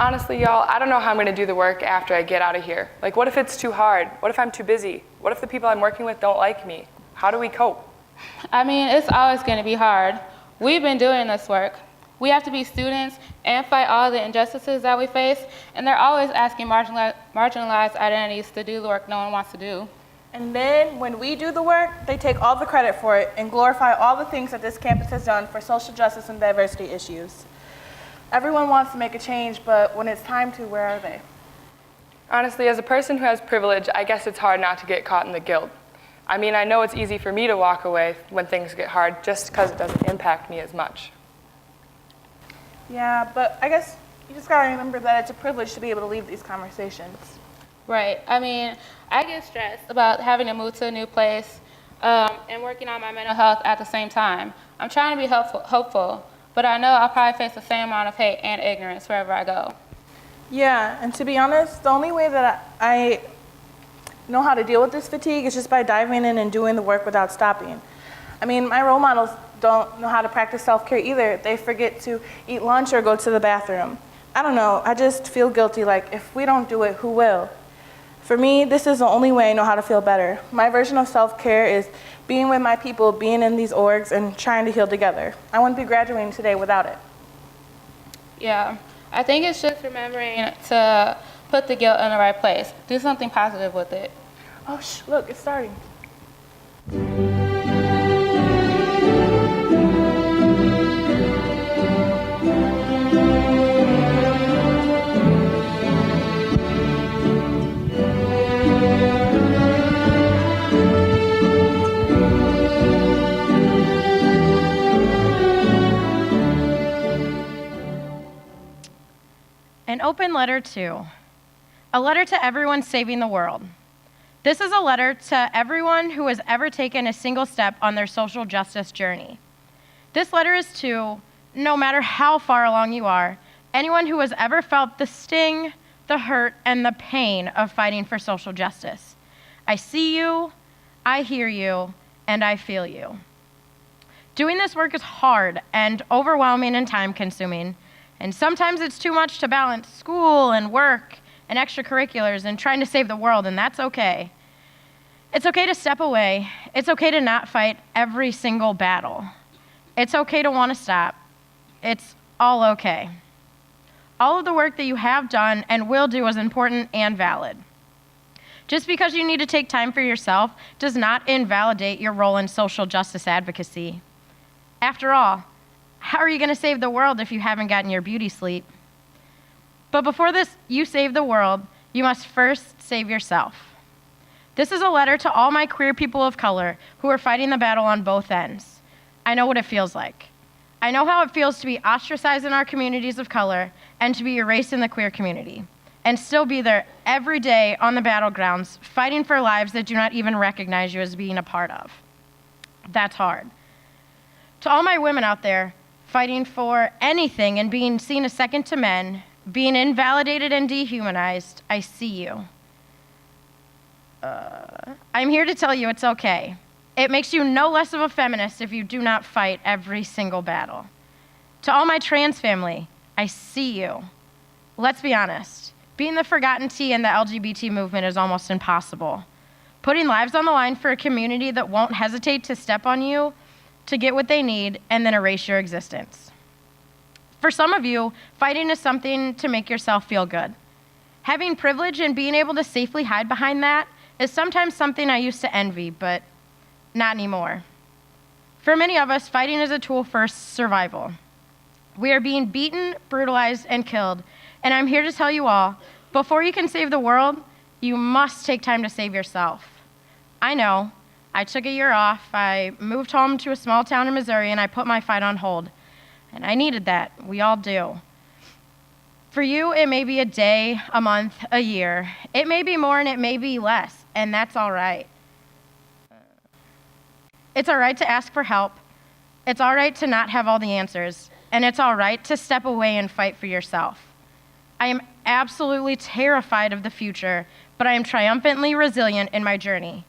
Honestly, y'all, I don't know how I'm going to do the work after I get out of here. Like, what if it's too hard? What if I'm too busy? What if the people I'm working with don't like me? How do we cope? I mean, it's always going to be hard. We've been doing this work. We have to be students and fight all the injustices that we face, and they're always asking marginalized identities to do the work no one wants to do. And then when we do the work, they take all the credit for it and glorify all the things that this campus has done for social justice and diversity issues. Everyone wants to make a change, but when it's time to, where are they? Honestly, as a person who has privilege, I guess it's hard not to get caught in the guilt. I mean, I know it's easy for me to walk away when things get hard just because it doesn't impact me as much. Yeah, but I guess you just gotta remember that it's a privilege to be able to leave these conversations. Right. I mean, I get stressed about having to move to a new place and working on my mental health at the same time. I'm trying to be hopeful, but I know I'll probably face the same amount of hate and ignorance wherever I go. Yeah, and to be honest, the only way that I know how to deal with this fatigue is just by diving in and doing the work without stopping. I mean, my role models don't know how to practice self-care either. They forget to eat lunch or go to the bathroom. I don't know, I just feel guilty, like if we don't do it, who will? For me, this is the only way I know how to feel better. My version of self-care is being with my people, being in these orgs, and trying to heal together. I wouldn't be graduating today without it. Yeah, I think it's just remembering to put the guilt in the right place. Do something positive with it. Oh, look, it's starting. An open letter to, a letter to everyone saving the world. This is a letter to everyone who has ever taken a single step on their social justice journey. This letter is to, no matter how far along you are, anyone who has ever felt the sting, the hurt, and the pain of fighting for social justice. I see you, I hear you, and I feel you. Doing this work is hard and overwhelming and time-consuming, and sometimes it's too much to balance school and work and extracurriculars and trying to save the world, and that's okay. It's okay to step away. It's okay to not fight every single battle. It's okay to want to stop. It's all okay. All of the work that you have done and will do is important and valid. Just because you need to take time for yourself does not invalidate your role in social justice advocacy. After all, how are you going to save the world if you haven't gotten your beauty sleep? But before you save the world, you must first save yourself. This is a letter to all my queer people of color who are fighting the battle on both ends. I know what it feels like. I know how it feels to be ostracized in our communities of color and to be erased in the queer community, and still be there every day on the battlegrounds, fighting for lives that do not even recognize you as being a part of. That's hard. To all my women out there, fighting for anything and being seen as second to men, being invalidated and dehumanized, I see you. I'm here to tell you it's okay. It makes you no less of a feminist if you do not fight every single battle. To all my trans family, I see you. Let's be honest. Being the forgotten T in the LGBT movement is almost impossible. Putting lives on the line for a community that won't hesitate to step on you to get what they need and then erase your existence. For some of you, fighting is something to make yourself feel good. Having privilege and being able to safely hide behind that is sometimes something I used to envy, but not anymore. For many of us, fighting is a tool for survival. We are being beaten, brutalized, and killed, and I'm here to tell you all, before you can save the world, you must take time to save yourself. I know, I took a year off, I moved home to a small town in Missouri, and I put my fight on hold. And I needed that, we all do. For you, it may be a day, a month, a year. It may be more and it may be less, and that's all right. It's all right to ask for help. It's all right to not have all the answers. And it's all right to step away and fight for yourself. I am absolutely terrified of the future, but I am triumphantly resilient in my journey.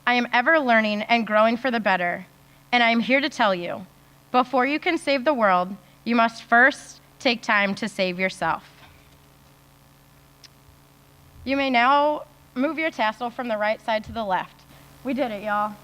I am ever learning and growing for the better. And I am here to tell you, before you can save the world, you must first take time to save yourself. You may now move your tassel from the right side to the left. We did it, y'all.